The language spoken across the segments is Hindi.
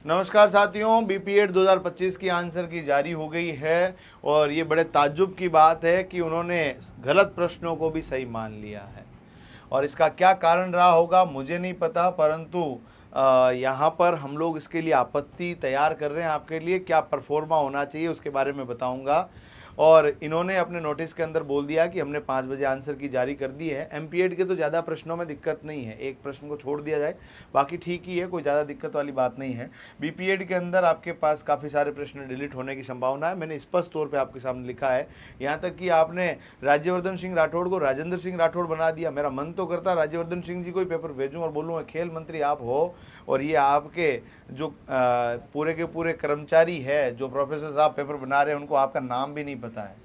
नमस्कार साथियों, बीपीएड 2025 की आंसर की जारी हो गई है और ये बड़े ताज्जुब की बात है कि उन्होंने गलत प्रश्नों को भी सही मान लिया है। और इसका क्या कारण रहा होगा मुझे नहीं पता, परंतु यहाँ पर हम लोग इसके लिए आपत्ति तैयार कर रहे हैं। आपके लिए क्या परफॉर्मा होना चाहिए उसके बारे में बताऊंगा। और इन्होंने अपने नोटिस के अंदर बोल दिया कि हमने 5 बजे आंसर की जारी कर दी है। एमपीएड के तो ज़्यादा प्रश्नों में दिक्कत नहीं है, एक प्रश्न को छोड़ दिया जाए बाकी ठीक ही है, कोई ज़्यादा दिक्कत वाली बात नहीं है। बीपीएड के अंदर आपके पास काफ़ी सारे प्रश्न डिलीट होने की संभावना है, मैंने स्पष्ट तौर पर आपके सामने लिखा है। यहाँ तक कि आपने राज्यवर्धन सिंह राठौड़ को राजेंद्र सिंह राठौड़ बना दिया। मेरा मन तो करता राज्यवर्धन सिंह जी को ही पेपर भेजूँ और बोलूँ खेल मंत्री आप हो और ये आपके जो पूरे के पूरे कर्मचारी है, जो प्रोफेसर साहब पेपर बना रहे हैं, उनको आपका नाम भी नहीं पता है।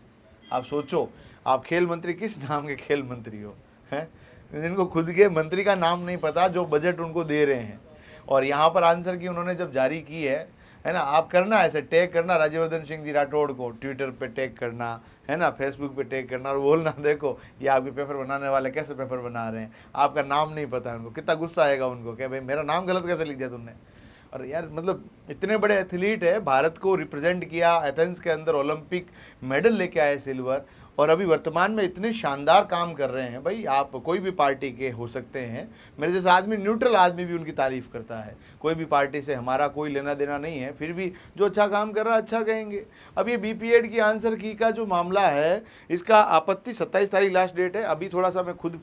आप सोचो, आप खेल मंत्री किस नाम के खेल मंत्री हो, हैं जिनको खुद के मंत्री का नाम नहीं पता जो बजट उनको दे रहे हैं। और यहाँ पर आंसर की उन्होंने जब जारी की है ना, आप करना ऐसे टैग करना राज्यवर्धन सिंह जी राठौड़ को, ट्विटर पे टैग करना है ना, फेसबुक पे टैग करना और बोलना देखो ये आपके पेपर बनाने वाले कैसे पेपर बना रहे हैं, आपका नाम नहीं पता है उनको। कितना गुस्सा आएगा उनको कि भाई मेरा नाम गलत कैसे लिख दिया तुमने। और यार मतलब इतने बड़े एथलीट है, भारत को रिप्रेजेंट किया, एथेंस के अंदर ओलंपिक मेडल लेके आए सिल्वर, और अभी वर्तमान में इतने शानदार काम कर रहे हैं। भाई आप कोई भी पार्टी के हो सकते हैं, मेरे जैसा आदमी, न्यूट्रल आदमी भी उनकी तारीफ करता है। कोई भी पार्टी से हमारा कोई लेना देना नहीं है, फिर भी जो अच्छा काम कर रहा है अच्छा कहेंगे। अब ये बीपीएड की आंसर की का जो मामला है, इसका आपत्ति 27 तारीख लास्ट डेट है। अभी थोड़ा सा मैं खुद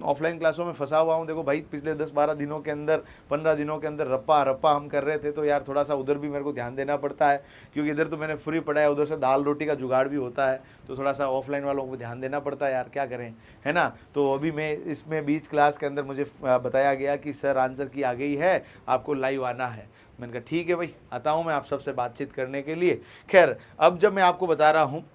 ऑफलाइन क्लासों में फंसा हुआ हूँ। देखो भाई, पिछले 10-12 दिनों के अंदर, 15 दिनों के अंदर रप्पा रप्पा हम कर रहे थे, तो यार थोड़ा सा उधर भी मेरे को ध्यान देना पड़ता है, क्योंकि इधर तो मैंने फ्री पढ़ाया, उधर से दाल रोटी का जुगाड़ भी होता है, तो थोड़ा सा ऑफलाइन वालों को ध्यान देना पड़ता है यार, क्या करें, है ना। तो अभी मैं इसमें बीच क्लास के अंदर मुझे बताया गया कि सर आंसर की आ गई है, आपको लाइव आना है। मैंने कहा ठीक है भाई, आता हूँ मैं आप सबसे बातचीत करने के लिए। खैर, अब जब मैं आपको बता रहा हूँ,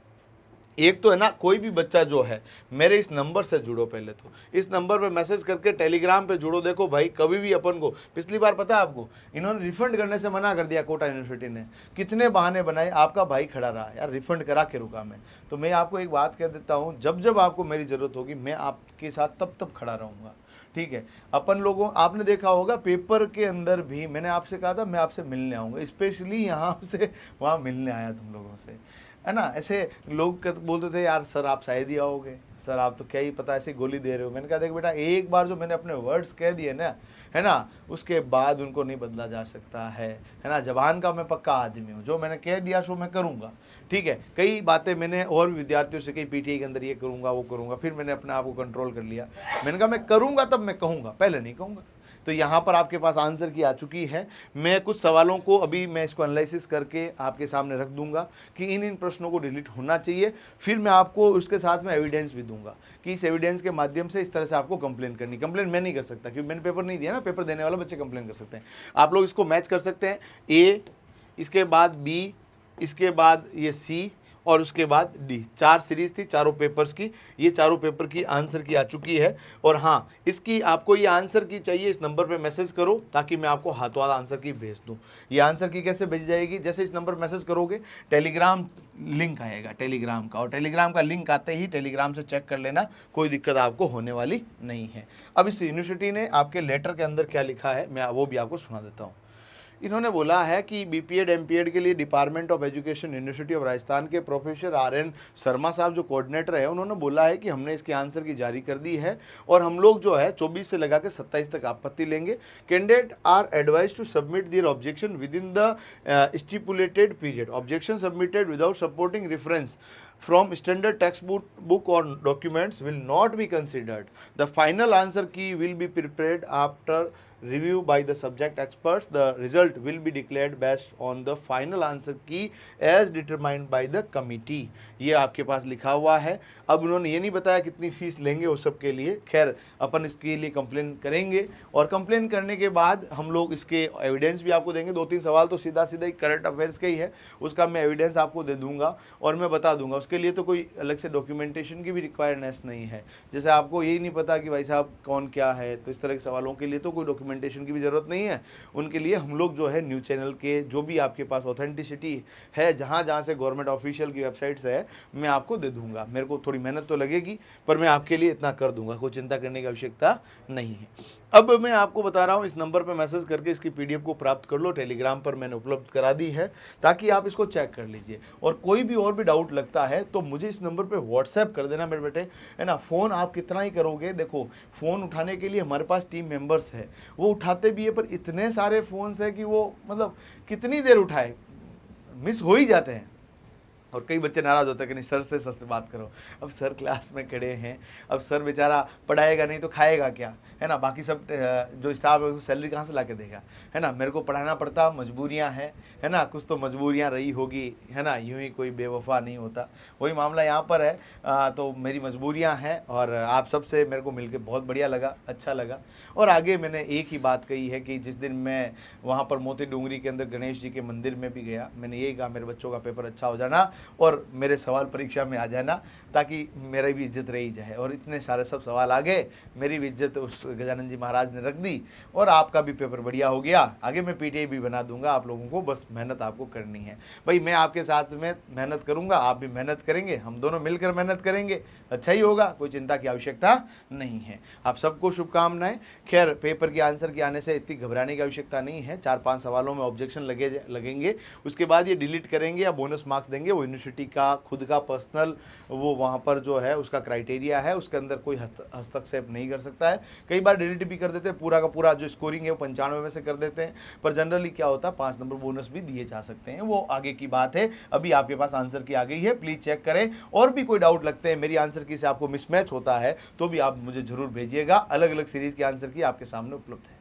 एक तो है ना, कोई भी बच्चा जो है मेरे इस नंबर से जुड़ो, पहले तो इस नंबर पे मैसेज करके टेलीग्राम पे जुड़ो। देखो भाई, कभी भी अपन को, पिछली बार पता है आपको, इन्होंने रिफंड करने से मना कर दिया कोटा यूनिवर्सिटी ने, कितने बहाने बनाए, आपका भाई खड़ा रहा यार, रिफंड करा के रुका मैं। तो मैं आपको एक बात कह देता हूँ, जब जब आपको मेरी ज़रूरत होगी मैं आपके साथ तब तब खड़ा रहूँगा, ठीक है। अपन लोगों, आपने देखा होगा पेपर के अंदर भी मैंने आपसे कहा था मैं आपसे मिलने आऊँगा, स्पेशली यहाँ से वहाँ मिलने आया तुम लोगों से, है ना। ऐसे लोग बोलते थे यार सर आप शायद ही आओगे, सर आप तो क्या ही पता ऐसे गोली दे रहे हो। मैंने कहा देख बेटा, एक बार जो मैंने अपने वर्ड्स कह दिए ना, है ना, उसके बाद उनको नहीं बदला जा सकता है ना। जबान का मैं पक्का आदमी हूँ, जो मैंने कह दिया सो मैं करूँगा, ठीक है। कई बातें मैंने और भी विद्यार्थियों से कही, पीटीआई के अंदर ये करूँगा वो करूँगा, फिर मैंने अपने आप को कंट्रोल कर लिया। मैंने कहा मैं करूँगा तब मैं कहूँगा, पहले नहीं कहूँगा। तो यहाँ पर आपके पास आंसर की आ चुकी है। मैं कुछ सवालों को अभी मैं इसको एनालिसिस करके आपके सामने रख दूंगा कि इन इन प्रश्नों को डिलीट होना चाहिए। फिर मैं आपको उसके साथ में एविडेंस भी दूंगा कि इस एविडेंस के माध्यम से इस तरह से आपको कंप्लेन करनी। कंप्लेन मैं नहीं कर सकता क्योंकि मैंने पेपर नहीं दिया ना, पेपर देने वाला बच्चे कंप्लेन कर सकते हैं। आप लोग इसको मैच कर सकते हैं, ए, इसके बाद बी, इसके बाद ये सी और उसके बाद डी। 4 सीरीज थी, चारों पेपर्स की, ये चारों पेपर की आंसर की आ चुकी है। और हाँ, इसकी आपको ये आंसर की चाहिए, इस नंबर पे मैसेज करो ताकि मैं आपको हाथों हाथ आंसर की भेज दूँ। ये आंसर की कैसे भेजी जाएगी, जैसे इस नंबर पर मैसेज करोगे टेलीग्राम लिंक आएगा टेलीग्राम का, और टेलीग्राम का लिंक आते ही टेलीग्राम से चेक कर लेना, कोई दिक्कत आपको होने वाली नहीं है। अब इस यूनिवर्सिटी ने आपके लेटर के अंदर क्या लिखा है मैं वो भी आपको सुना देता हूँ। इन्होंने बोला है कि बीपीएड एमपीएड के लिए department of education university of Rajasthan के प्रोफेसर आर.एन. शर्मा साहब जो कोऑर्डिनेटर है, उन्होंने बोला है कि हमने इसके आंसर की जारी कर दी है और हम लोग जो है 24 से लगा के 27 तक आपत्ति लेंगे। Candidate are advise to submit their objection within the stipulated period. Objection submitted without supporting reference from standard textbook or documents will not be considered. The final answer key will be prepared after review by the subject experts. The result will be declared based on the final answer key as determined by the committee. ये आपके पास लिखा हुआ है। अब उन्होंने ये नहीं बताया कितनी फीस लेंगे उस सब के लिए। खैर, अपन इसके लिए कंप्लेन करेंगे और कंप्लेन करने के बाद हम लोग इसके एविडेंस भी आपको देंगे। 2-3 सवाल तो सीधा सीधा ही करंट अफेयर्स के ही है, उसका मैं एविडेंस आपको दे दूंगा और मैं बता दूंगा। उसके उसके लिए तो कोई अलग से डॉक्यूमेंटेशन की भी रिक्वायरनेस नहीं है। जैसे आपको यही नहीं पता कि भाई साहब कौन क्या है, तो इस तरह के सवालों के लिए तो कोई डॉक्यूमेंटेशन की भी ज़रूरत नहीं है। उनके लिए हम लोग जो है न्यूज़ चैनल के जो भी आपके पास ऑथेंटिसिटी है, जहाँ जहाँ से गवर्नमेंट ऑफिशियल की वेबसाइट्स है, मैं आपको दे दूंगा। मेरे को थोड़ी मेहनत तो लगेगी, पर मैं आपके लिए इतना कर दूंगा, कोई चिंता करने की आवश्यकता नहीं है। अब मैं आपको बता रहा हूँ, इस नंबर पर मैसेज करके इसकी पीडीएफ को प्राप्त कर लो। टेलीग्राम पर मैंने उपलब्ध करा दी है, ताकि आप इसको चेक कर लीजिए। और कोई भी और भी डाउट लगता है तो मुझे इस नंबर पे व्हाट्सएप कर देना मेरे बेटे, है ना। फ़ोन आप कितना ही करोगे, देखो फ़ोन उठाने के लिए हमारे पास टीम मेंबर्स है, वो उठाते भी है, पर इतने सारे फ़ोन्स है कि वो मतलब कितनी देर उठाए, मिस हो ही जाते हैं। और कई बच्चे नाराज़ होते हैं कि नहीं सर से सच से बात करो। अब सर क्लास में खड़े हैं, अब सर बेचारा पढ़ाएगा नहीं तो खाएगा क्या, है ना। बाकी सब जो स्टाफ है उसको सैलरी कहाँ से ला के देगा, है ना। मेरे को पढ़ाना पड़ता, मजबूरियाँ हैं, है ना। कुछ तो मजबूरियाँ रही होगी, है ना। यूँ ही कोई बेवफा नहीं होता, वही मामला यहाँ पर है। तो मेरी मजबूरियाँ हैं, और आप सबसे मेरे को मिलकर बहुत बढ़िया लगा, अच्छा लगा। और आगे मैंने एक ही बात कही है कि जिस दिन मैं वहाँ पर मोती डूंगरी के अंदर गणेश जी के मंदिर में भी गया, मैंने यही कहा मेरे बच्चों का पेपर अच्छा हो जाना और मेरे सवाल परीक्षा में आ जाना, ताकि मेरी भी इज्जत रही जाए। और इतने सारे सब सवाल आ गए, मेरी भी इज्जत उस गजानन जी महाराज ने रख दी, और आपका भी पेपर बढ़िया हो गया। आगे मैं पीटीआई भी बना दूंगा आप लोगों को, बस मेहनत आपको करनी है भाई। मैं आपके साथ में मेहनत करूंगा, आप भी मेहनत करेंगे, हम दोनों मिलकर मेहनत करेंगे, अच्छा ही होगा, कोई चिंता की आवश्यकता नहीं है। आप सबको शुभकामनाएं। खैर, पेपर के आंसर के आने से इतनी घबराने की आवश्यकता नहीं है। 4-5 सवालों में ऑब्जेक्शन लगेंगे, उसके बाद ये डिलीट करेंगे या बोनस मार्क्स देंगे। वो यूनिवर्सिटी का खुद का पर्सनल वो वहाँ पर जो है उसका क्राइटेरिया है, उसके अंदर कोई हस्तक्षेप नहीं कर सकता है। कई बार डिलीट भी कर देते हैं, पूरा का पूरा जो स्कोरिंग है वो 95 में से कर देते हैं, पर जनरली क्या होता है 5 नंबर बोनस भी दिए जा सकते हैं, वो आगे की बात है। अभी आपके पास आंसर की आ गई है, प्लीज़ चेक करें। और भी कोई डाउट लगते हैं, मेरी आंसर की से आपको मिसमैच होता है, तो भी आप मुझे जरूर भेजिएगा। अलग अलग सीरीज़ के आंसर की आपके सामने उपलब्ध है।